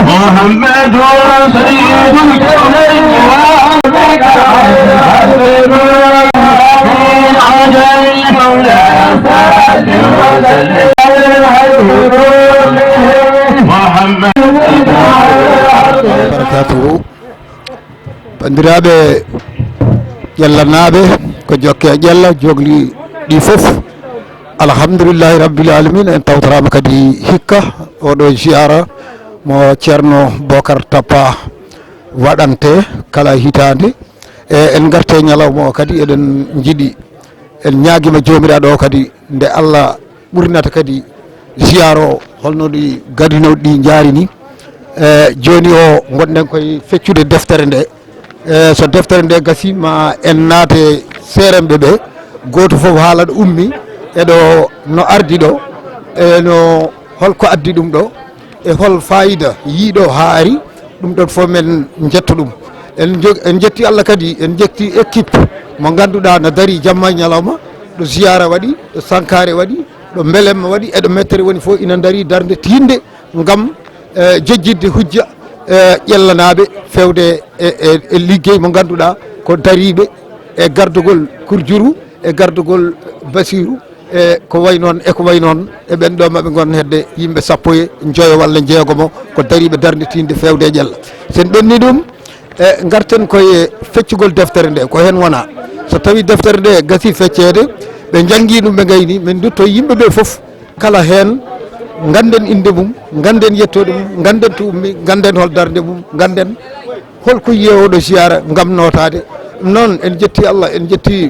محمد سيد الكونين من عجل المولى محمد barakatuhu bandiraɓe ƴellanaɓe ko jokke e ƴella jogli ɗi foof alhamdoulillahi rabbil alamin en tawtorama kadi hikka oɗo ziyara mo ceerno Bocar Tappa waɗante kala hitande e en garte ñalawma o kadi eɗen jiiɗi en ñaguima jomiraɗo o kadi nde Allah ɓurnata kadi ziyara o holno ɗi gadinoɗi ɗi jaari ni joni o gonɗen koye feccude deftere nde so deftere nde gasi ma en naate seremɓe ɓe goto foof haala ɗo ummi eɗo no ardi ɗo eno holko addi ɗum ɗo e hol fayida yiiɗo ha ari ɗum ɗon fof men jetto ɗum en jetti Allah kadi en jetti équipe mo ganduɗa no dari jamma ñalawma ɗo ziyara waɗi ɗo sankare waɗi ɗo belemma waɗi eɗo mettere woni fof ina dari darde tinde gam jejjidde hujja ƴellanaɓe fewde e liggey mo ganduɗa ko dariɓe e gardugol Kurjuru e gardugol Basiru e ko way noon eko way noon e ɓen ɗo maɓe gon hedde yimɓe sappo e joyo walla jeegomo ko dariɓe darde tinde fewde e ƴella sen ɓenni ɗum garten koye feccugol deftere nde ko hen wona so tawi deftere nde gasi feccede ɓe janggui ɗum ɓe gayni min dutto yimɓeɓe foof kala hen ganden inde mum ganden yettode mum ganden to ummi ganden hol darde mum ganden holko yiye oɗo ziyara gam notade ɗum noon en jetti Allah en jetti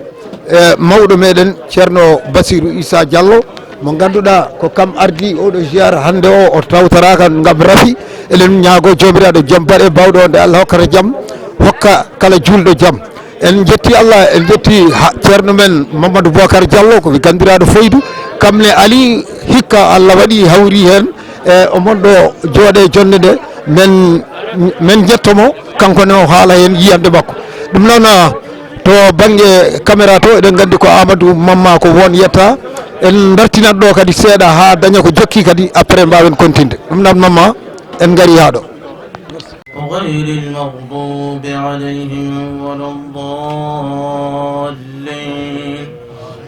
mawɗo meɗen ceerno Basirou Issa Diallo mo ganduɗa ko kam ardi oɗo ziyara hande o tawtoraka gam rafi eɗen ñaago jomiraɗo jaam baɗe bawɗo nde Allah hokkata jaam hokka kala julɗo jaam en jetti Allah en jetti ceerno men Mamadou Bocar Diallo ko gandiraɗo Foydou kamne ali hikka Allah waɗi hawri hen e omon ɗo jooɗe jonde nde men jettomo kankone o haala hen yiyande makko ɗum noon to banggue caméra to eɗen gandi ko Amadou Mamma ko won yetta en dartinat ɗo kadi seeɗa ha daña ko jokki kadi après mbawen continde ɗum noon Mamma en gari haɗo غير المغضوب عليهم ولا الضالين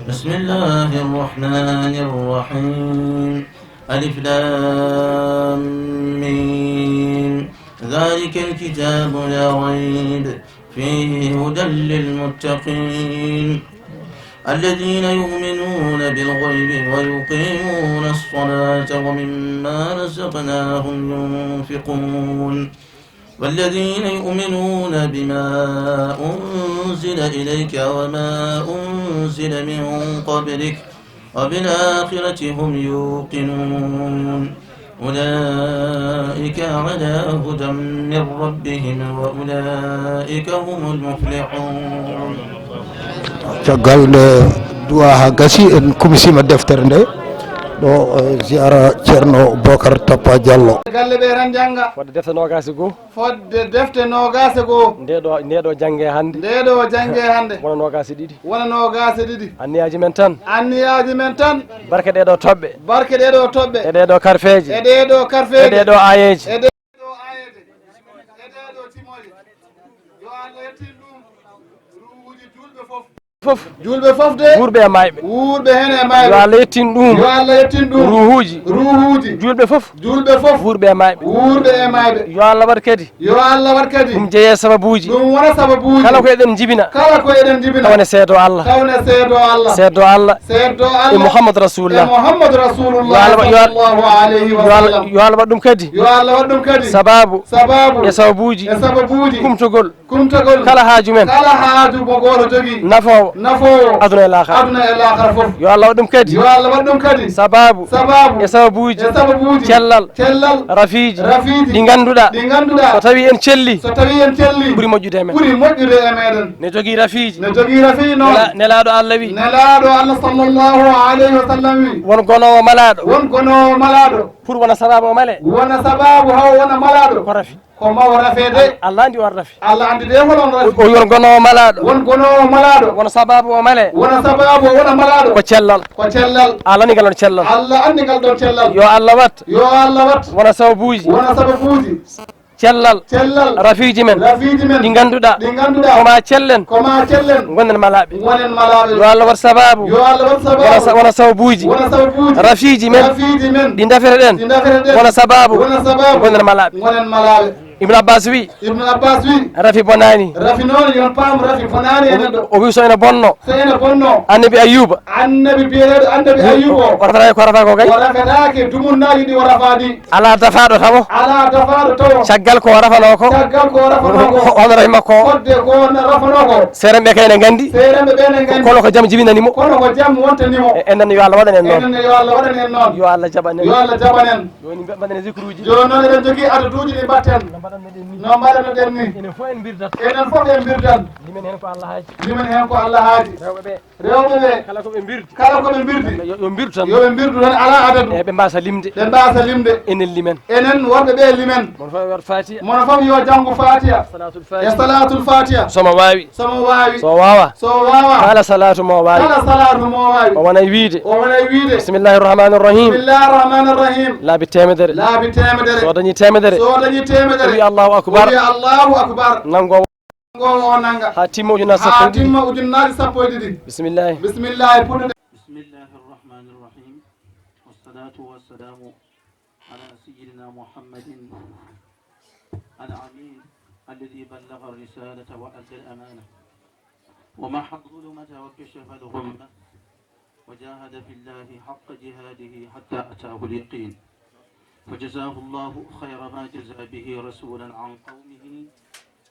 بسم الله الرحمن الرحيم ألف لام ميم ذلك الكتاب لا ريب فيه هدى للمتقين الذين يؤمنون بالغيب ويقيمون الصلاة ومما رزقناهم ينفقون والذين يؤمنون بما أنزل إليك وما أنزل من قبلك وبالآخرة هم يوقنون أولئك على هدى من ربهم وأولئك هم المفلحون. caggal duwa ha gasi en kumisima deftere nde ɗo ziyara ceerno Bocar Tappa Diallo galle ɓe tan jangga fodde defte nogase goo fodde defte nogase goo ndeɗo jangge hande wona nogase ɗiɗi anniyaji men tan barke ɗeɗo toɓɓe e ɗeɗo karfeje e ɗeɗo ayeji e ɗeɗo timoje yo Allah yettin ɗum ruuji julɓe foof julɓe fof de wuurɓe e mayɓe hen e mayɓe yo Allah yettin ɗum ruhuji julɓe fof wuurɓe e mayɓe yo Allah waɗ kadi ɗum jeeye sababuji ɗum wona sababuji kala ko eɗen jibina tawane seedo Allah seedo Allah e Mouhamadou Rasulullah yo Allah waɗ ɗum kadi sababu e sababuji kumtogol kala haaju men mo goto jogui nafowo nafowo aduna e lahara fof yo Allah waɗum kadi sababu e sababuji cellal rafiji ɗi ganduɗa so tawi en celli ɓuuri moƴƴude e meɗen ne jogui rafiji nelaɗo Allah wi sallallahu alayhi wa sallam wi won gonowo malaɗo pour wona sababu o male haw wona malaɗo ko rafi ko mawo rafede Allah andi on rafi Allah andi de holon rafi o won gonowo malaɗo wona sababu o male wona malaɗo ko cellal Allah andi ngal ɗon cellal yo Allah wat wona sababuji cellal rafiji men ɗi ganduɗa koma cellen gonen malaɓe yo Allah wat sababu wona sababuji rafiji men ɗi defere ɗen wona sababu gonen malaɓe Ibn Abbas wi rafi bonani o wi so ene bonno annabi Ayyuba o rafata ko rafa ko kay ala dafaɗo tawo caggal ko rafano ko on rafi makko seereɓe ɓe kay ne gandi kono ko jaam jibinanimo enen yo Allah waɗanen noon yo Allah jaɓanen joni mbaɗen zikruji joni noon eɗen jogui adaduji ɗi mbatten no mbaɗano ɗen ni enen fof en birdat limen hen ko Allah haaji rewɓe ɓe kala koɓe birdi yoɓe birdu tan ala adadu ɓe mbasa limde enen limen enen worɓe ɓe limen mono fof wat fatiha mono fof yo janggo fatiha e salatul fatiha somo wawi so wawa kala salatu mo wawi o wonay wiide bismillahir rahmanir rahim laabi temedere so dañi temedere wi Allahu akbar nango nanga ha timma ujunnaji sappo e ɗiɗi bismillah bismillahir rahmanir rahim wassalatu wassalamu ala sayyidina muhammadin al-amin alladhi ballagha ar-risalata wa adda al-amana wa maha adh-dhulumata wa kashafa al-ghumma wa jahada fillahi haqqa jihadihi hatta ataahu al-yaqin فجزاه الله خير ما جزى به رسولا عن قومه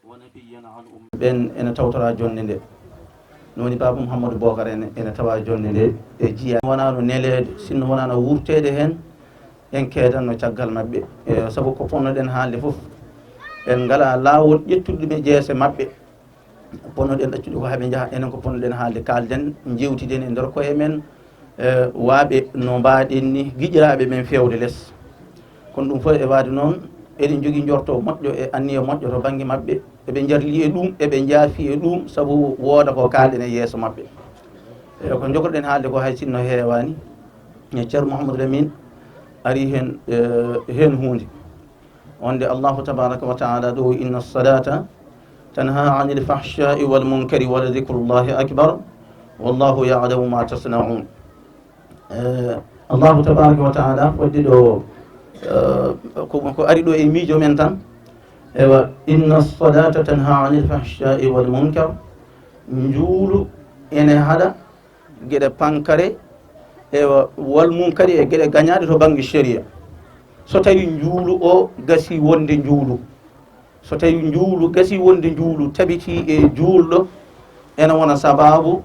ونبيا عن أمه بن أنا توتر جوني نوني بابا محمد بوكر أنا توا جوني جيا وانا نيل سن وانا وورتة دهن إن كذا نشجع ما بي سبوا كفونا دهن حال لفوف إن قال لاول يتولي بجيس ما بي كفونا دهن تجلو كهبين جاه إن كفونا دهن حال لكال دهن نجيوتي دهن إندر كويمن وابي نوباد إني جيجرا بي من فيو دلس kono ɗum fof e waade noon eɗen jogii njorto moƴƴo e anniya moƴƴo to baŋnge maɓɓe eɓe jarli e ɗum eɓe jaafi e ɗum sabu wooda ko kaalɗen e yeeso maɓɓe e ko jogorɗen haalde ko hay sinno heewani e ceerno Mouhamadou Lamine ari hen hunde wonde Allahu tabaraka wa taala ɗo inna salata tanha anil fahshai wal munkari wa ladhikrullahi akbar wallahu ya'lamu ma tasna'un Allahu tabaraka wa taala waddi ɗo ko ari ɗo e miijo men tan ewa inna salata tanha anil fahshai wal munkar njuulu ene haɗa geɗe pankare ewa wal munkari e geɗe gañaɗe to banggue sharia so tawi njuulu o gasi wonde njuulu so tawi njuulu gasi wonde njuulu tabiti e juulɗo ene wona sababu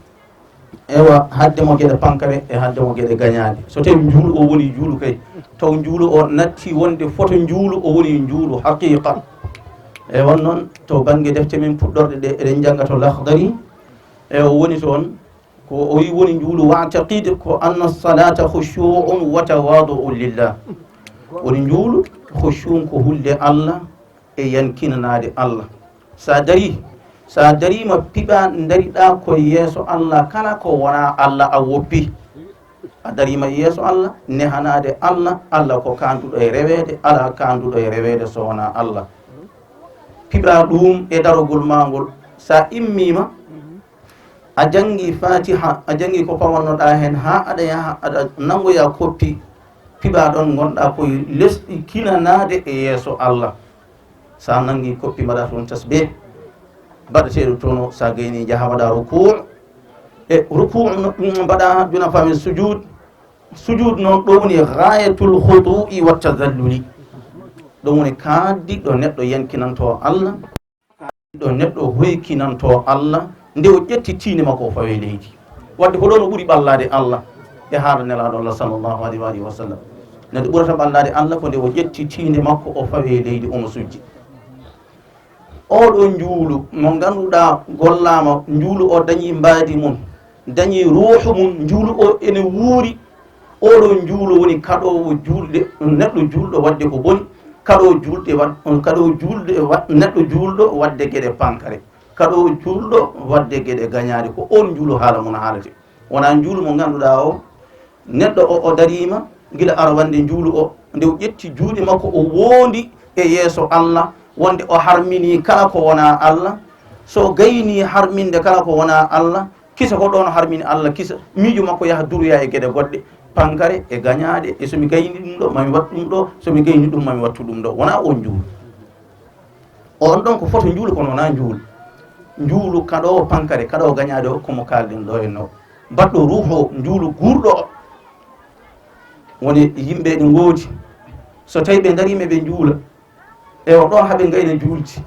ewa hadde mo geɗe pankare e hadde mo geɗe gañaɗe so tawi njuulu o woni juulu kay taw njuulu o natti wonde foto njuulu o woni njuulu haqiqa e won noon to banggue defte min puɗɗorɗe ɗe eɗen jangga to lahdari e o woni toon ko o wi woni njuulu wa'taqide ko anna salata khushu'un wa tawadu'un lillah woni njuulu khushu'un ko hulde Allah e yankinanade Allah sa darima piɓa dariɗa ko yeeso Allah kala ko wona Allah a woppi a darima yeeso Allah nehanade Allah ko kanduɗo e rewede ala kanduɗo e rewede so wona Allah piɓa ɗum e darogol magol sa immima a jangi fatiha a jangi ko pawannoɗa hen ha aɗa yaha aɗa nangoya koppi piɓa ɗon gonɗa koye lesɗi kinanade e yeeso Allah sa nangi koppi mbaɗa toon tasbih baɗateɗo toon sa gayni jaaha waɗa ruku' e ruku' ɗum mbaɗa jona fami sujud noon ɗo woni ghayatul khudu'i wa tadalluli ɗum woni kaddi ɗo neɗɗo yankinanto Allah kaddi ɗo neɗɗo hoykinanto Allah nde o ƴetti tiinde makko o fawe leydi wadde ko ɗon o ɓuri ɓallade Allah e haala nelaɗo Allah sallllahu alayhi wa alihi wa sallam neɗɗo ɓurata ɓallade Allah ko nde o ƴetti tiinde makko o fawe leydi omo sujji oɗo njuulu mo ngannduɗaa gollama njuulu o dañi mbaadi mum dañi ruuhu mum njuulu o ene wuuri oɗo njuulu woni kaɗowo juulde neɗɗo juulɗo wadde ko boni kaɗo juulɗe kaɗo juulde neɗɗo juulɗo wadde geɗe pankare kaɗo juulɗo wadde geɗe gañaade ko on njuulu haala mum haalate wona njuulu mo ngannduɗaa o neɗɗo o darima gila arwande njuulu o nde o ƴetti juuɗe makko o woondi e yeeso Allah wonde o harmini kala ko wona Allah so gayni harminde kala ko wona Allah kisa ko ɗon harmini Allah kisa miijo makko yaha duroya e geɗe goɗɗe pankare e gañaade e somi gayni ɗum ɗo mami wat ɗum ɗo somi gayni ɗum mami wattu ɗum ɗo wona on njuulu on ɗon ko foto njuulu kono wona njuulu njuulu kaɗo pankare kaɗo gañaade o komo kalɗen ɗo en o baɗɗo ruuho njuulu guurɗo o woni yimɓe ɗi ngoodi so tawi ɓe darima ɓe njuula ewo ɗon haɓe gayna juulti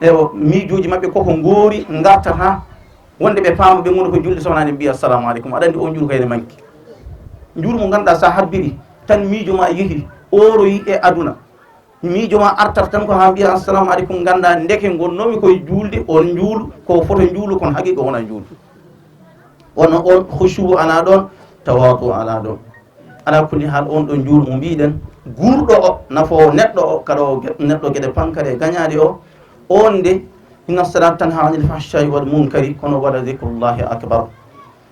ewo miijoji maɓɓe koko ngoori gartata wonde ɓe paama ɓe goni ko julde sownani mbiya assalamu aleykum aɗa andi o njuulu kayne manki njuulu mo ganduɗa sa habbiri tan miijo ma yeehi oroyi e aduna miijo ma artata tan ko ha mbiya assalamu aleykum ganda ndeke gonnomi koye juulde on njuulu ko foto njuulu kono haqiqa wona njuulu wono on hushu ala ɗon tawadu ala ɗon ala kulli haal on ɗo njuulu mo mbiɗen guurɗo o nafo neɗɗo o kaɗo neɗɗo gueɗe pankare gañaade o on nde inna salat tan ha anil fahsha'i wal munkari kono waɗa zicrullahi acbar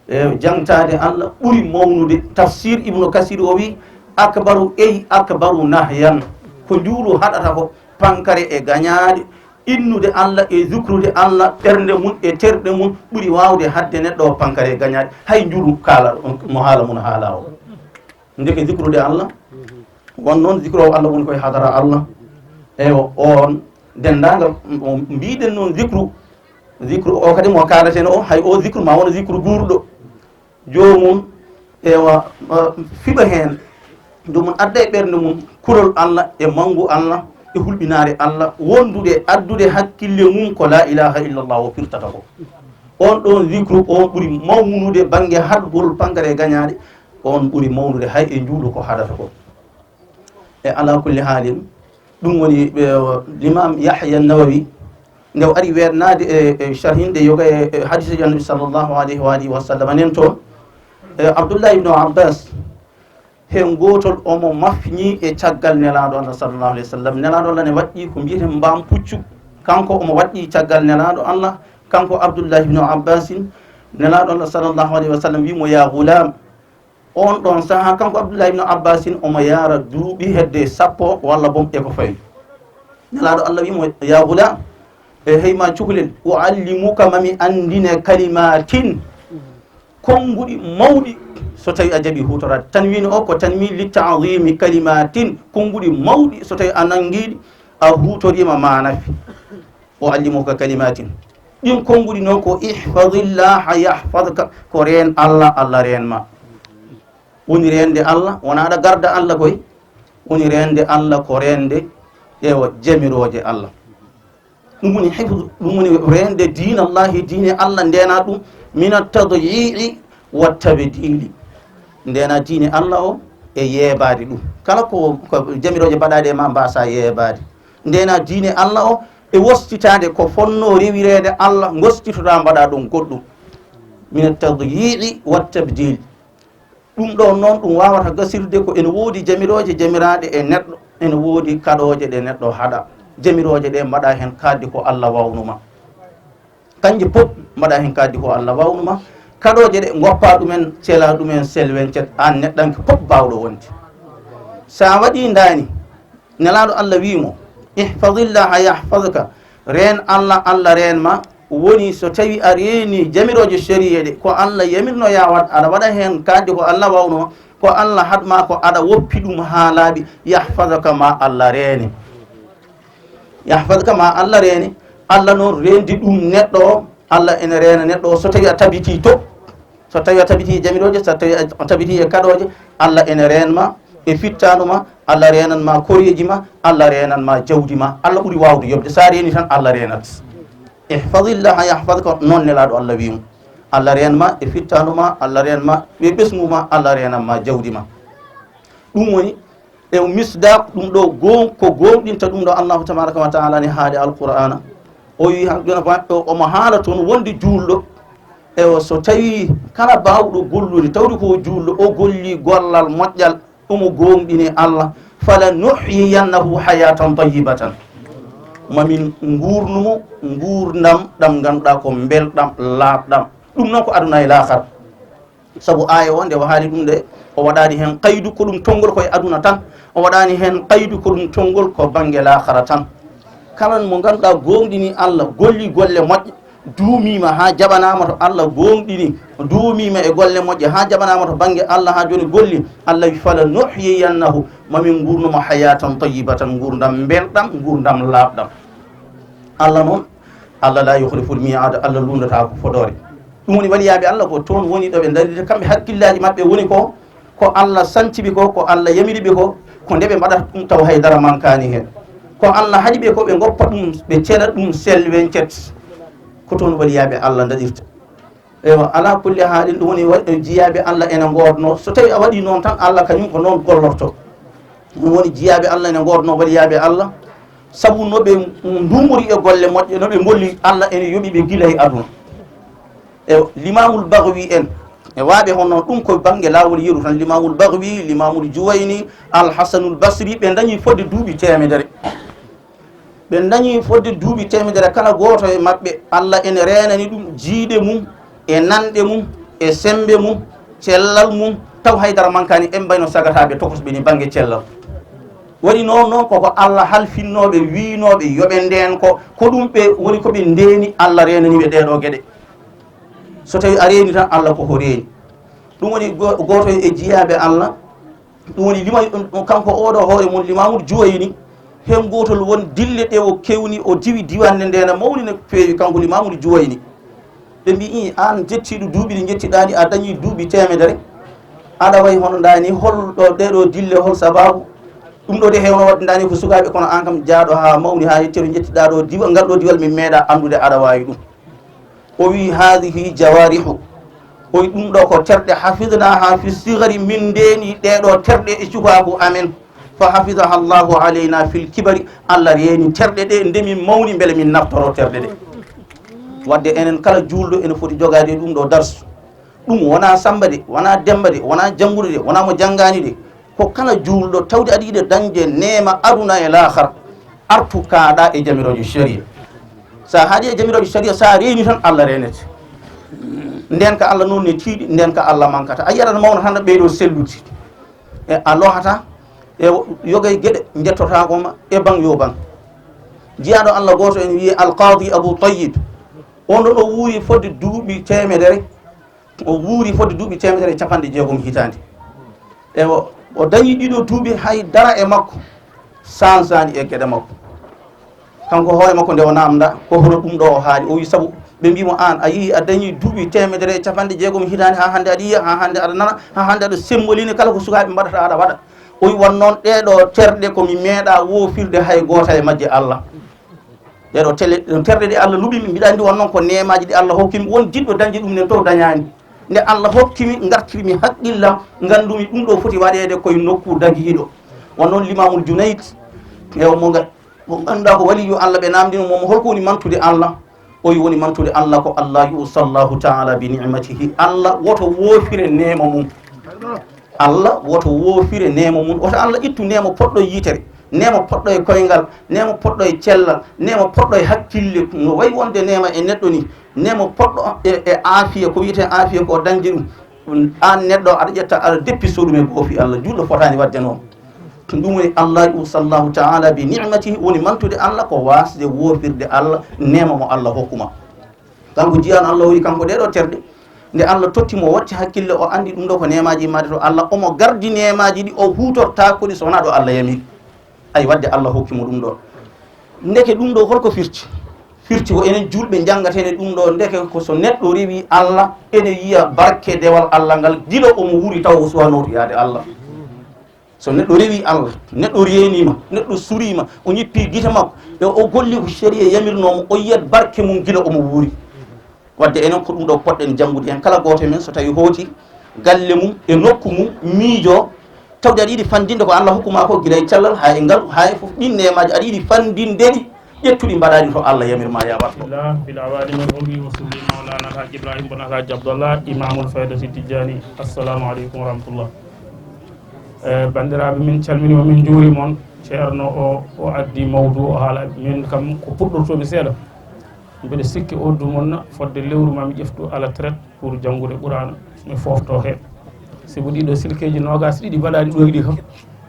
e jangtade Allah ɓuuri mawnude tafsir ibnu kasir o wi acbaru ey acbaru nahyan ko njuulu haɗata ko pankare e gañaade innude Allah e zicrude Allah ɓernde mum e terɗe mum ɓuuri wawde hadde neɗɗo o pankare e gañaade hay njuulu kaala mo haala mum haala o ndeke zicrude Allah won noon zicre o Allah woni koye hadara Allah e on dendagal mbiɗen noon zicre o kadi mo kalaten o hay o zicre ma wona zicre guurɗo jomum ewa fiɓa hen jomum adda e ɓerde mum kurol Allah e mangu Allah e hulɓinare Allah wondude addude hakkille mum ko la ilaha illallah o firtata ko on ɗon zicre on ɓuuri mawnude banggue haɗgol pankare gañade on ɓuuri mawnude hay e njuuɗo ko haɗata ko e ala kulli haalin ɗum woni l'imam Yahya Nawawi nde o ari weernade e sharhinde yoga e hadise annabi sallllahu alayhi wa alihi wa sallam nen toon Abdoullah ibnu Abbas hen gotol omo mafñi e caggal nelaɗo Allah sallllahu alayhi wa sallam nelaɗo Allah ne waɗɗi ko mbiyeten mbam puccu kanko omo waɗɗi caggal nelaɗo Allah kanko Abdoullah ibnu Abbasin nelaɗo Allah sallllahu alayhi wa sallam wimo ya gulam on ɗon saaha kanko Abdoullah ibnu Abbasin omo yaara duuɓi hedde sappo walla bom e ko fawi nelaɗo Allah wimo ya gulam e heyma cukalel uallimuka mami andine kalimatin konnguɗi mawɗi so tawi a jaaɓi hutorade tanwini o ko tanwi li ta'zimi kalimatin konnguɗi mawɗi so tawi a nanguiɗi a hutorima ma nafi uallimuka kalimatin ɗin konnguɗi noon ko ihfadillaha yahfadka ko reen Allah Allah reenma woni rende Allah wona aɗa garda Allah koy woni rende Allah ko rende ewa jamiroje Allah ɗum woni hifdu ɗum woni rende diina Allahi diine Allah ndena ɗum min atadyi'i wa tabdili ndena diine Allah o e yeebade ɗum kala ko jamiroje mbaɗade ma mbasa yeebade ndena diine Allah o e wostitade ko fonno rewirede Allah gostitoɗa mbaɗa ɗum goɗɗum min atadyi'i wa tabdil ɗum ɗo noon ɗum wawata gasirde ko ene woodi jamiroje jamiraɗe e neɗɗo ene woodi kaɗoje ɗe neɗɗo haɗa jamiroje ɗe mbaɗa hen kaddi ko Allah wawnuma kanƴe pop mbaɗa hen kaddi ko Allah wawnuma kaɗoje ɗe goppa ɗumen cela ɗumen selwencet an neɗɗanke pop bawɗo wonde sa waɗi dani nelaɗo Allah wimo ihfadillaha yahfadka reen Allah Allah reenma woni so tawi a reeni jamiroje sharia ɗe ko Allah yamirno ya wat aɗa waɗa hen kaddi ko Allah wawnuma ko Allah haɗma ko aɗa woppi ɗum ha laaɓi yahfadaka ma Allah reeni yahfadka ma Allah reeni Allah noon rendi ɗum neɗɗo o Allah ene reena neɗɗo o so tawi a tabiti to so tawi a tabiti jamiroje so tawi a tabiti e kaɗoje Allah ene reenma e fittanuma Allah reenanma koreji ma Allah reenanma jawdi ma Allah ɓuuri wawde yobde sa reeni tan Allah reenat ihfadillaha yahfadka noon nelaɗo Allah wimo Allah renma e fittanuma Allah renma ɓe ɓesguma Allah renanma jawdi ma ɗum woni e misdaq ɗum ɗo ko gonɗinta ɗum ɗo Allahu tabaraka wa taala ni haali alqur'ana o wi omo haala toon wonde juulɗo e so tawi kala bawɗo gollude tawde ko juulɗo o golli gollal moƴƴal omo gonɗini Allah fala nuhyiyannahu hayatan tayyibatan mamin gurnumo gurdam ɗam ganduɗa ko belɗam laaɓɗam ɗum noon ko aduna e lahar saabu aya o nde o haali ɗum de o waɗani hen qaydu ko ɗum tonggol koye aduna tan o waɗani hen qaydu ko ɗum tonggol ko banggue lahara tan kala mo ganduɗa gonɗini Allah golli golle moƴƴe duumima ha jaɓanama to Allah gonɗini duumima e golle moƴƴe ha jaɓanama to banggue Allah ha joni golli Allah wi fala nuhyiyannahu mamin gurnuma hayatan tayyibatan gurdam belɗam gurdam laaɓɗam Allah noon Allah la yuhliful mi'ad Allah lundata ko fodore ɗum woni waliyaɓe Allah ko toon woni ɗo ɓe daride kamɓe hakkillaji mabɓe woni ko Allah santiɓe ko Allah yamiriɓe ko nde ɓe mbaɗata ɗum taw haydara mankani hen ko Allah haɗi ɓe ko ɓe goppa ɗum ɓe ceeɗa ɗum selwencet ko toon waliyaɓe Allah daɗirta ewa ala kulli haalin ɗum woni waɗi jiyaɓe Allah ene gordno so tawi a waɗi noon tan Allah kañum ko noon gollorto ɗum woni jiyaɓe Allah ene gordno waliyaɓe Allah saabu noɓe ndumori e golle moƴƴe noɓe golli Allah ene yoɓiɓe guila e aduna e limamul bagwi en e waaɓe hono ɗum koye banggue lawol yeru tan limamul bagwi limamul juwayni alhasanul basri ɓe dañi fodde duuɓi temedere ɓe dañi fodde duuɓi temedere kala goto e mabɓe Allah ene renani ɗum jiiɗe mum e nanɗe mum e sembe mum cellal mum taw haydara mankani en mbayno sagataɓe tokosɓe ni banggue cellal waɗi noon koko Allah halfinnoɓe winoɓe yoɓe nden ko ɗum ɓe woni koɓe ndeni Allah renaniɓe ɗeɗo gueɗe so tawi a reeni tan Allah koko reeni ɗum woni goto e jiyaɓe Allah ɗum woni lima kanko oɗo hoore mum limamul juwayni hen gotol won dille ɗe o kewni o diwi diwanne ndena mawni no feewi kanko limamul juwayni ɓe mbi an jettiɗo duuɓi ɗi jettiɗani a dañi duuɓi temedere aɗa wayi hono dani holɗo ɗeɗo dille hol sababu ɗum ɗo de hewno wadde dani ko sukaɓe kono an kam jaaɗo ha mawni ha yettiɗo jettiɗa ɗo diwa ngal ɗo diwal min meeɗa andude aɗa wawi ɗum o wi hadihi jawarihu o wi ɗum ɗo ko terɗe hafidnaha fi sigari min ndeni ɗeɗo terɗe e cukaku amen fa hafidaha llahu alayna fil kibari Allah reeni terɗe ɗe ndemin mawni beele min naftoro terɗe ɗe wadde enen kala julɗo ene foti jogade ɗum ɗo darsu ɗum wona Samba de wona Demba de wona janggude de wona mo janggani de ko kala julɗo tawde aɗa yiɗe dañde nema aduna e lahara artu kaaɗa e jamirojo sharia sa haaɗi e jamirojo sharia sa reeni tan Allah renete nden ka Allah noon ne tiiɗi nden ka Allah mankata a yiyata mawno tan ɓeyɗo sellude e a lohata e yogay gueɗe jettotakoma e bang yo bang jiyaɗo Allah goto en wiye alqadi Abou Tayyib on ɗo wuuri fodde duuɓi temedere o wuuri fodde duuɓi temedere 60 hitande e o dañi ɗiɗo duuɓi hay dara e makko sansani e gueɗe makko kanko hoore makko nde o namda ko hono ɗum ɗo o haali o wi saabu ɓe mbimo an a yii a dañi duuɓi temedere 60 hitande ha hande aɗa yiya ha hande aɗa nana ha hande aɗa semboline kala ko sukaɓe mbaɗata aɗa waɗa o wi won noon ɗeɗo terɗe komi meeɗa wofirde hay goota e majje Allah ɗeɗo terɗe ɗe Allah luɓimi mbiɗa andi won noon ko nemaji ɗi Allah hokkimi won jiɗɗo dañde ɗum nen to dañani nde Allah hokkimi gartirmi haqqillam gandumi ɗum ɗo foti waɗede koye nokku dagiɗo won noon limamul Junayd ewo mo ganduɗa ko waliyu Allah ɓe namdino momo holko woni mantude Allah o wi woni mantude Allah ko Allah yusallahu taala bi ni'matihi Allah woto woofire nema mum Allah woto woofire nema mum woto Allah ittu nema poɗɗo yitere nema poɗɗo e koyngal nema poɗɗo e cellal nema poɗɗo e hakkille no wayi wonde nema e neɗɗo ni nema poɗɗo e aafiya ko wiyete aafiya ko dañde ɗum an neɗɗo aɗa ƴetta aɗa deppiso ɗum e goofi Allah juɗɗo fotani wadde noon ɗum woni Allah sallahu taala bi ni'matihi woni mantude Allah ko wasde woofirde Allah nema mo Allah hokkuma kanko jiyano Allah woni kanko ɗeɗo terɗe nde Allah tottimo watti hakkille o andi ɗum ɗo ko nemaji made to Allah omo gardi nemaji ɗi o hutorta koɗi so wona ɗo Allah yamiri ay wadde Allah hokkimo ɗum ɗo ndeke ɗum ɗo holko firti ko enen julɓe jangatene ɗum ɗo ndeke ko so neɗɗo rewi Allah ene yiya barke dewal Allah ngal gila omo wuri taw o suwanoto yaade Allah so neɗɗo rewi Allah, neɗɗo renima, neɗɗo surima, o ñippi guite makko e o golli ko série yamirnomo, o yiyat barke mum gila omo wuuri. wadde enen ko ɗum ɗo poɗɗen janngude hen kala goto men so tawi hooti galle mum e nokku mum miijo tawde aɗa yiɗi fandinde ko Allah hokkuma ko guila e cellal ha e ngal ha e foof ɗin nemaji aɗa yiɗi fandindeɗi ƴettuɗi mbaɗaɗi to Allah yamirma ya watto bil awali min ummi muslimi mawlana alhaji ibrahim bon alhaji abdallah imamul faydati tijjani. assalamu aleykum wa rahmatullah. bandiraɓe min calminima min juuri moon. ceerno o addi mawdu o haala min kam ko puɗɗortomi seeɗa mbiɗa sikki oddu monna fodde lewru mami ƴeftu ala traite pour janngude ɓurana mi fofto he sibo ɗiɗo silkeji nogas ɗiɗi mbaɗaɗi ɗo ɗi kam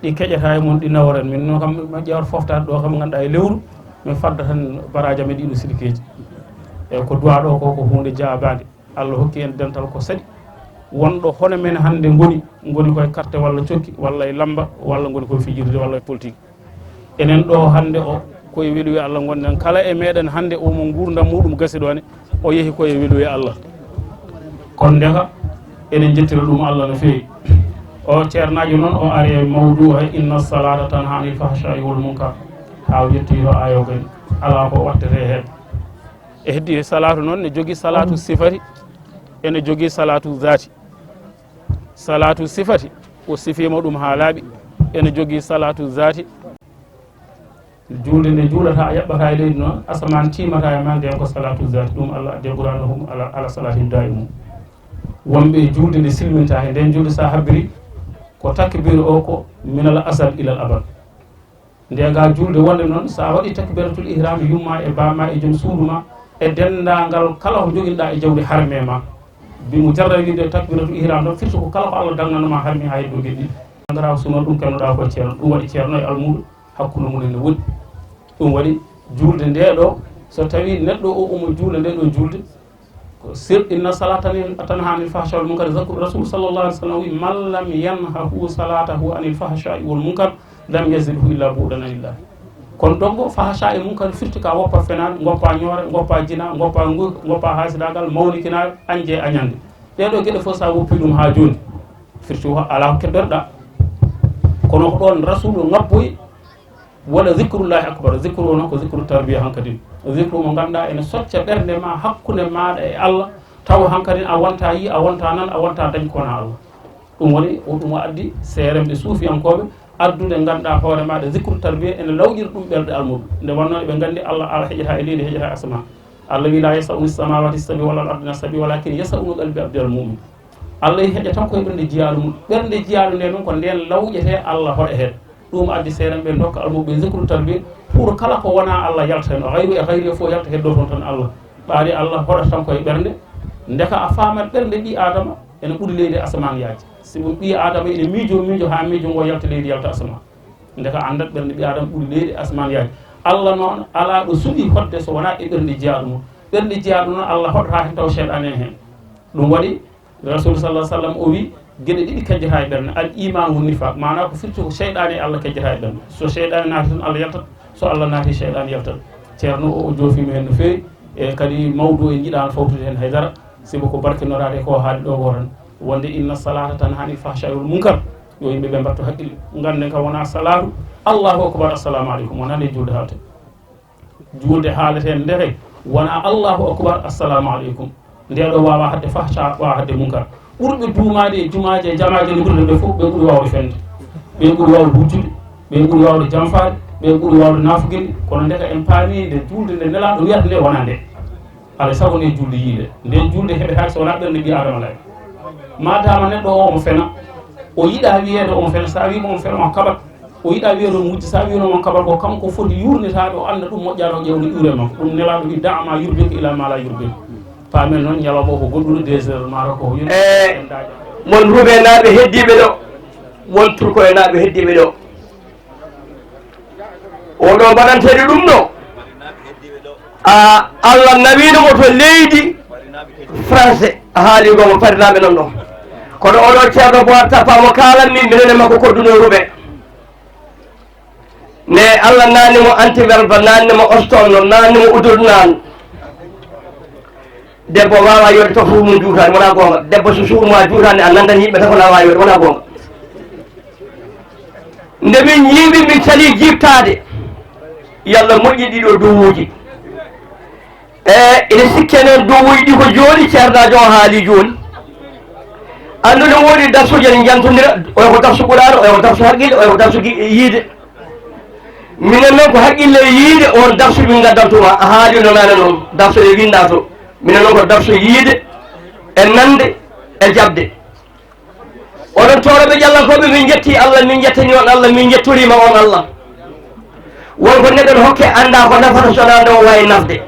ɗi keƴata e mon ɗi nawren min no kam ma ƴewat foftade ɗo kam ganduɗa e lewru min fadda tan baraji amen ɗiɗo silkeji eyyi ko duwa ɗo ko hunde jabade Allah hokki en dental ko saɗi wonɗo hono men hande goni koye carte walla cokki walla e lamba walla goni koye fijirde walla e politique. enen ɗo hande o koye weluwe Allah gonɗen kala e meɗen hande omo gurdam muɗum gasi ɗone o yeehi koye weluwe Allah kono ndeka enen jettira ɗum Allah no fewi. o ceernajo noon o ari e mawdu hay inna salata tanha anil fahsha'i wal munkar ha o yetti to ayo gani ala ko wattete hen e heddi salatu noon ne jogui salatu sifati ene jogui salatu zati. salatu sifati o sifima ɗum ha laaɓi ene jogui salatu zati julde nde juulata a yaɓɓata e leydi noon asaman timata e ma nden ko salatu zati ɗum Allah adde qur'ana hum ala salatin daimum. wonɓe julde nde silminta e nden julde sa habbiri ko takbir o ko minal asal ilal abad. ndega julde wonde noon sa waɗi takbiratul ihram yumma e bama e joom suudu ma e dendagal kala ko joguinoɗa e jawdi harme ma bimo jarra wide takbiratul ihram ɗon firti ko kala ko Allah dagnanoma harmi ha heddo gueɗɗi gara suno ɗum kennoɗa ko ceerno ɗum waɗi ceerno e almuɗo hakkude mumen ne woɗɗi. ɗum waɗi julde nde ɗo so tawi neɗɗo o omo juula nde ɗo julde ko sir inna salata tanha anil fahsha wal munkar. rasul sallallah alih w sallam wi man lam yanhahu salatahu anil fahsha'i wal munkar lam yazidhu illa buɗan anillah. kono ɗongo fahsha e munkar firti ka woppa fenade goppa ñoore goppa jina goppa goppa hasidagal mawnikinade anje añande ɗeɗo gueɗe fof sa woppi ɗum ha joni firti ala ko keddorɗa. kono ko ɗon rasulu ngabboyi wala zicrullahi acbar. zicru o noon ko zicru tarbiya hankadin zicru mo ganduɗa ene socca ɓerde ma hakkude maɗa e Allah taw hankadin a wonta yi a wonta nan a wonta dañ kona Allah. ɗum woni ɗum addi seremɓe suufiyankoɓe addude ganduɗa hoore maɗa zicru tarbiya ene lawƴira ɗum ɓerde almuɗum nde wonno ɓe gandi Allah ala heƴata e leydi heƴata e asama. Allah wi la yasauni samawati sabi walla al ardina sabi walakin yasaunu qalbi abdil mumin. Allah heƴa tan koye ɓerde jiyalu mum. ɓerde jiyalu nde noon ko nden lawƴete Allah hoɗa hen. ɗum addi seerenɓe dokka almuɓe zicru tarbiya pour kala ko wona Allah yalta hen o hayru e hayru fof yalta heddo toon tan Allah ɓaari Allah hoɗata tan koye ɓerde ndeka a famat ɓerde ɓi adama ene ɓuuri leydi asaman yaaji sibo ɓi adama ene miijo ha miijo ngo yalta leydi yalta asaman ndeka andat ɓerde ɓi adama ɓuuri leydi asaman yaaji. Allah noon ala ɗo suuɓi hodde so wona e ɓerde jeyaɗu mum. ɓerde jeyaɗu noon Allah hoɗata hen taw cheyɗan en hen. ɗum waɗi rasul sallah sallam o wi gueɗe ɗiɗi kejjata e ɓerde al imanu nifaq mana ko firti ko cheyɗani e Allah kejjata e ɓerde so cheyɗani naati tan Allah yaltat so Allah naati cheyɗani yaltat. ceerno o joofima hen no fewi e kadi mawdu e jiiɗano fawtude hen haydara sibo ko barkinorade ko haali ɗo ko tan wonde inna salata tanha anil fahsha'i wal munkar yo yimɓeɓe mbatto haqqille ganden kam wona salatu allahu akbar assalamu aleykum wona nde julde haalte julde haalete ndeke wona allahu akbar assalamu aleykum ndeɗo wawa hadde fahsha wawa hadde munkar. ɓurɓe duumade e jumaji e jamaji ne ɓurɗe ɓe fof ɓe ɓuuri wawde fende ɓe ɓuuri wawde hujjude ɓe ɓuuri wawde janfade ɓe ɓuuri wawde nafugueɗe kono ndeka en paami nde julde nde nelaɗo wiyata nde wona nde alay saago nde julde yiide nde julde heɓetake so wona ɓerde ɓi adama lay madama neɗɗo o omo fena o yiiɗa wiyede omo fena sa wima omo fena on kaɓat o yiiɗa wiyede o mujji sa wino on kaɓat ko kanko foti yurnitade o anda ɗum moƴƴaɗo ƴewde ƴuure makko ɗum nelaɗo wi dama yurbeke ila ma la yurbeke paamen noon ñalawma ko goɗɗuɗo 2 heures mata ko mon ruuɓe naaɓe heddiɓe ɗo won turkoye naaɓe heddiɓe ɗo oɗo mbaɗanteɗe ɗum ɗo Allah nawinomo to leydi français haaligomo parinaɓe non ɗon kono oɗo ceerno bo watta pamo kalanni minene makko kodduno ruuɓe ne Allah nannimo antiverba nannimo ostonno nannimo udurnan debbo wawa yode to fuuf mum juutani wona gonga debbo so suuma juutani a nandan yimɓe tan ko na wawi yode wona gonga nde min yiiɓi min cali jiɓtade yallah moƴƴi ɗiɗo duwuji ene sikkenen duwuji ɗi ko joni ceernajo o haali joni andude woni darsuji ene jantodira oyo ko darsu ɓurano oyo ko darsu haqqille oyo ko darsu yiide minen noon ko haqqille yiide on darsu min gaddantuma a haalino nane noon darsu e winda to minen noon ko darsu yiide e nande e jabde oɗon toroɓe ƴallankoɓe min jetti allah min jettani on allah min jettorima on allah wonko neɗɗo ne hokke anda ko nafata sona nde o wawi nafde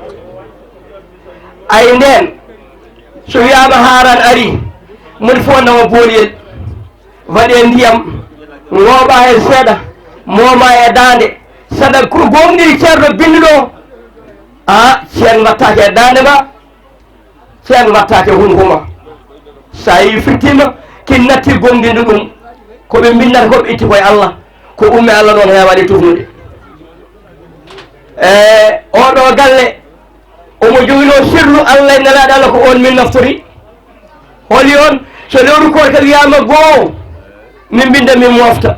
ay nden so wiyama haran ari moni fof nawa booliyel waɗe ndiyam gooɓa e seeɗa mooma e dande saɗa ko gomɗiri ceerno binduɗo a ceen wattake e dande ma ceen wattake hunko ma sa yi fittima kin natti gomdinde ɗum koɓe binnata koɓe itti koye allah ko umme allah noon hewaɗe tufnude oɗo galle omo joguino sirlu allah e nelaɗo allah ko on min naftori holi on so lewru koto kadi wiyama goo min binda min mofta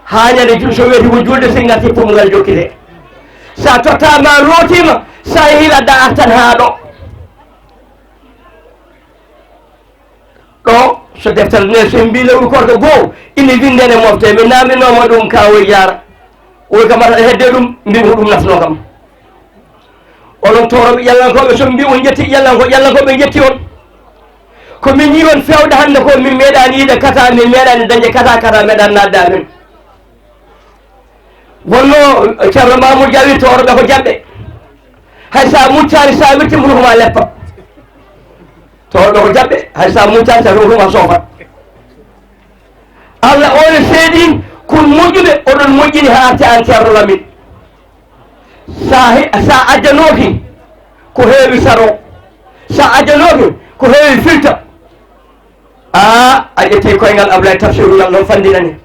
hañade so wiyeti ko julde si gatti pomgal jokkite sa tottama lootima sa yeehi adda artan ha ɗo so deftere nde so mbi lewru koto goo ine windene mofte mi naminoma ɗum kawoye jara oy kam ata hedde ɗum mbimi ko ɗum nafno kam onon toroɓe ƴallankoɓe so mbi on jetti ƴallankoɓe jetti on komin yi on fewde hande ko min meeɗani yiide kata min meeɗani dañde kata meeɗan nadde amen wonno ceerno mamoudou Diawi toroɓe ko jaɓɓe hay sa muccani sa wirtima hukuma leppa toroɓe ko jaɓɓe hay sa muccani sa hukuma soofat allah one seeɗin kon moƴƴuɓe oɗon moƴƴini ha arti an ceerno lamin sa ajjanoki ko heewi saro sa ajjanoki ko heewi filta a ƴetti koyngal Abdoulaye Tafsiru ngal noon fandinani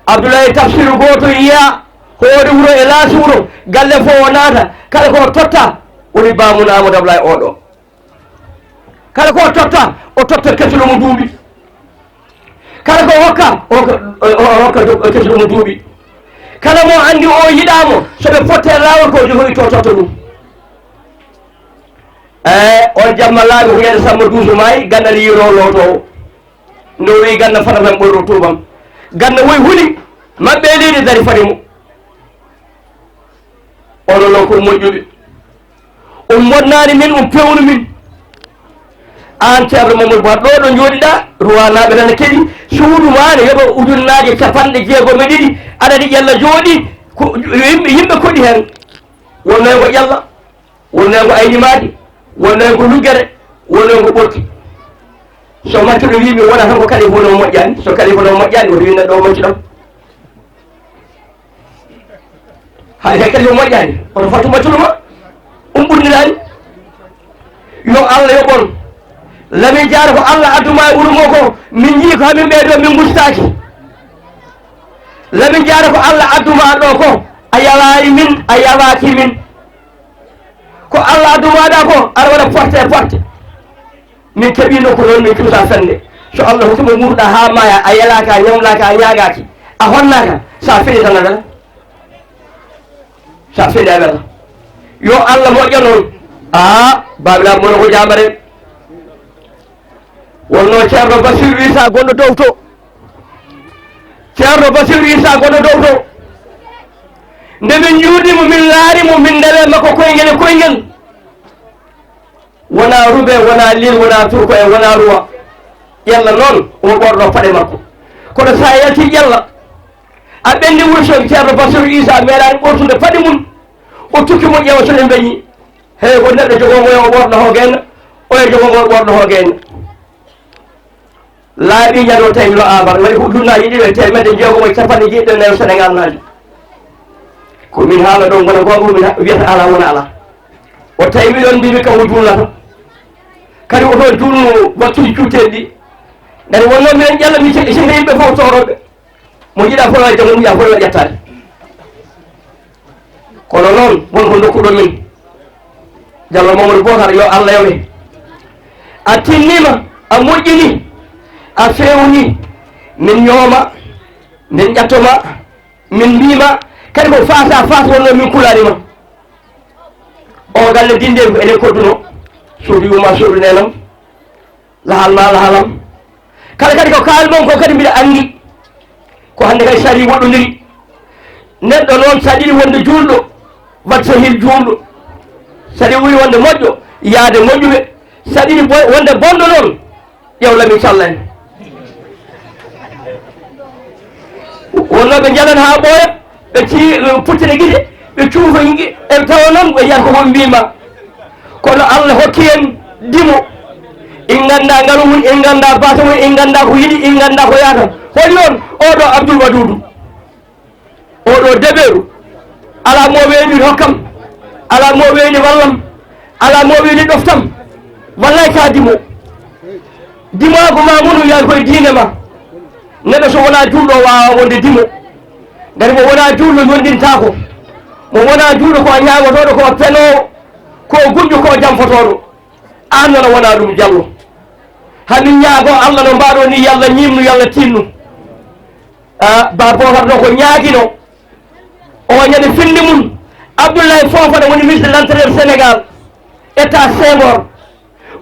Abdoulaye Tafsiru goto yiya hoore wuuro e laasi wuuro galle fo o naata kala ko totta woni bamuno Amadou Abdoulaye oɗo kala ko totta o totta kesulomo duuɓi kala ko hokka hokka kesulomo duuɓi kala mo andi o yiɗamo soɓe fotte lawol ko jogoyi to totta ɗum on jamma laaɓi ko yede Samba Douze Mayi gandal yiro lotowo ndo wi ganda fata tan ɓorro tubam ganda woyi huuli mabɓe leydi dari fadi mo ono noon ko moƴƴuɓe bonnani min pewnu min an ceerno Mamadou Ba ɗo ɗo jooɗiɗa ruwanaɓe nana keeɗi suudu ma ne yoɓa ujunnaje 50 aɗaɗi ƴella jooɗi yimɓe koɗi hen wonnoy ko ƴella wonnoy ko aynimade wonnoy ko luggere wonnoy ko ɓorki so mattuɗo wimi wona tan ko kalifa no moƴƴani so kalifa no moƴƴani woto winna ɗo mocci ɗam hay hay kalifa moƴƴani oto fatu maccuduma ɓurɗinani yo allah yoɓon lamin jaara ko allah adduma e wuuro ngo ko min jii ko hamin ɓeeɗo min gustaki lamin jaara ko allah adduma ɗo ko a yawani min a yawaki min ko allah addumaɗa ko aɗa waɗa porte min keeɓino ko noon min cuusa fende so allah hokkima murɗa ha maya a yelaka a ñamlaka a ñagaki a honnaka sa fini tan aɗala sa fini a wela yo allah moƴƴa noon babilaɓe mono ko jamare wonno ceerno Bassirou Issa gonɗo dow to ceerno Bassirou Issa gonɗo dow to nde min juuɗimo min laarimo min ndewe makko koyngel wona rube wona lil wona turko e wona ruwa ƴella noon omo ɓorɗo paɗe makko kono sa yalti ƴella a ɓendi wursoɓe ceerno Bassirou Issa meeɗani ɓortude paɗe mum o tukkimo ƴeewa soɗe beñi hey ko neɗɗo jogomoyo o ɓorɗo hoguenna oye jogomo o ɓorɗo hoguenna laaɓi ñaɗo tawi lo abar waɗi ko junnaji ɗiɗo 1jeegom Sénégal naaji komin haala ɗon gona gonga min wiyata ala wona ala o tawi ɗon mbimi kam o juulata kadi oto julnu wattuji cutteɗi ɗi ngati wonno minen ƴalla mi sene yimɓe fof toroɓe mo jiiɗa fof e janggo yiya fof waɗ ƴettade kono noon wonko dokkuɗo min Diallo Mamadou Bocar yo allah yawe a tinnima a moƴƴini a fewni min ñooma min ƴettoma min mbima kadi ko fasa fas wonno min kulanima o galle dinde ko enen kodduno soodi wuma soodi nenam lahal ma lahalam kala kadi ko kalmon ko kadi mbiɗa andi ko hande kadi sari woɗɗodiri neɗɗo noon sa ɗiɗi wonde julɗo wat so hil julɗo saɗi wuri wonde moƴƴo yaade moƴƴuɓe sa ɗiɗi wonde bonɗo noon ƴewlami calla en wonno ɓe jalan ha ɓooya ɓe puttine guiɗe ɓe cuufa e tawa noon ɓe yiyata koko mbima kono Allah hokki en dimo in ganda ngalu mum in ganda basa mum in ganda ko yiɗi in ganda ko yata holi on oɗo Abdoul Wadoudou oɗo deɓeru ala mo weeɓi hokkam ala mo weeni wallam ala mo weeni ɗoftam wallay ka dimo dimago ma munu yahi koye diine ma neɗɗo so wona julɗo wawa wonde dimo gati mo wona julɗo yondintako mo wona julɗo ko ñagotoɗo ko penowo ko gujjo ko jamfotoɗo an noon wona ɗum jallo hamin ñaago Allah no mbaɗo ni yallah ñimnu yallah tinnu ba Bocar ɗo ko ñaaguino o ñande finde mum Abdoulaye Fofana woni ministre de l'intérieur Sénégal état Senghor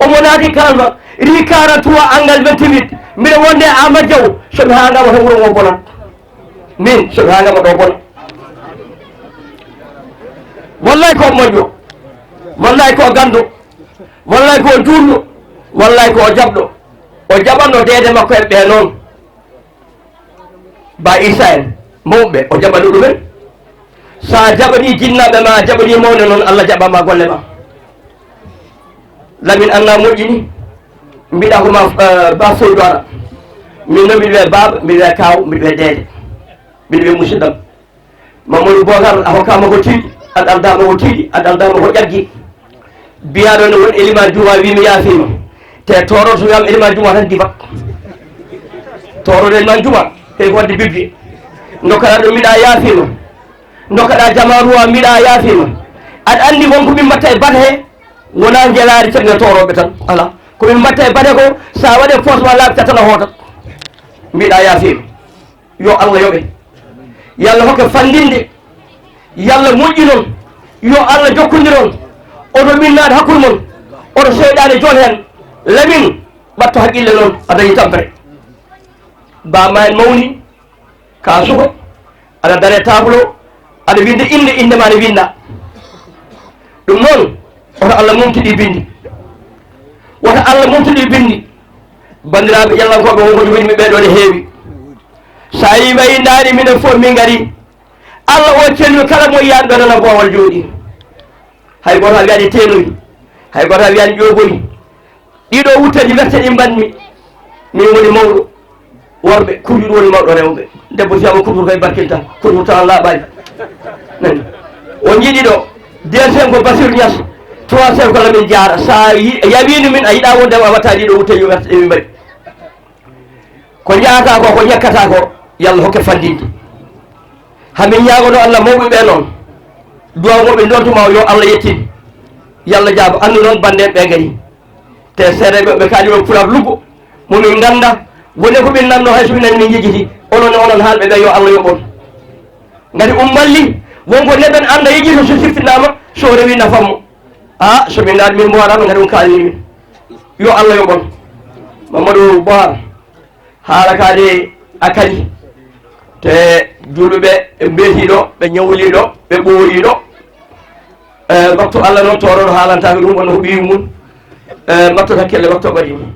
omo naati kalma ri 43 engal 28 mbiɗa wonde Amadou Diaw somi hangama to wuuro ngo bonat min somi hangama ɗo bona wallay ko moƴƴo wallay ko gandu wallay ko julɗo wallay ko jaɓɗo o jaɓanno deede makko en ɓe noon ba Issa en mawɓe o jaɓani ɗumen sa jaɓani jinnaɓe ma jaɓani mawne noon Allah jaɓama golle ma lamin anna moƴƴini mbiɗa koma ba soydu ara min noon mbiɗa wiya baba mbiɗa wiya kaw mbiɗa wiya deede mbiɗa wiya musidɗam Mamadou Bocar a hokkama ko tiiɗi a ɗaldama ko tiiɗi a ɗaldama ko ƴaggi biyaɗo ne woni éliman Juma wimi yaafima te toroto wiyama éliman Juma tan divat toroɗo éliman Juma te ko wadde bibbi dokkaɗa ɗo mbiɗa yaafima dokkaɗa jamaruwa mbiɗa yaafima aɗa andi wonko min mbatta e bate he wona jelari tagga toroɓe tan ala komin mbatta e bate ko sa waɗe posma laaɓi tatana hootat mbiɗa yaafima yo Allah yoɓe yallah hokke fandinde yallah moƴƴi noon yo Allah jokkodiron oto minnade hakkude mon oto seyɗade joni hen lamin ɓatto haqqille noon a dañi tampere bama en mawni ka suko aɗa daare table o aɗa winda inde ma ne winda ɗum noon woto Allah mumtiɗi bindi woto Allah mumtiɗi bindi bandiraɓe ƴallankoɓe wonkoji woni ɓeɗo ne heewi sa yi wayindani minen fof min gari Allah o celli kala mo yiyaɗo ɗo nana bowal jooɗi hay goto a wiyani tenoyi hay goto a wiyani ƴogoyi ɗiɗo wutteji werte ɗi mbanmi min woni mawɗo worɓe kujuɗo woni mawɗo rewɓe debbo siyama kudur kay barkinta kudur tan laaɓani nani o jiiɗi ɗo deuxiéme ko Bassirou Niass troisiéme ko Lamine Diara sa yawini min a yiiɗa wondema a watta ɗiɗo wutteji werte ɗi min mbaɗi ko jaata ko ko ƴekkata ko yallah hokke fandinde hamin ñagono Allah mawɓe ɓe noon duwaw moɓe dontuma yo Allah yettin yallah jaabo andu noon banden ɓe gari te seeɗaɓe ɓe kaali ɗon pulaar luggo momin ganda woni ko min nanno hay so minen min jejjiti onon onon haalɓe ɓe yo Allah yoɓon gati ummalli wonko neɗɗon anda yejjito so siftinama so rewi nafammo a somin gaadi min mbowaɗama gati on kalini min yo Allah yoɓon Mamadou Bocar haala kaade a kadi te julɓeɓe ɓe beetiɗo ɓe ñawliɗo ɓe ɓooriɗo wattu Allah noon toroɗo haalantaki ɗum wonno ko ɓiyu mum mbattot hakkille watto ɓaɗi mum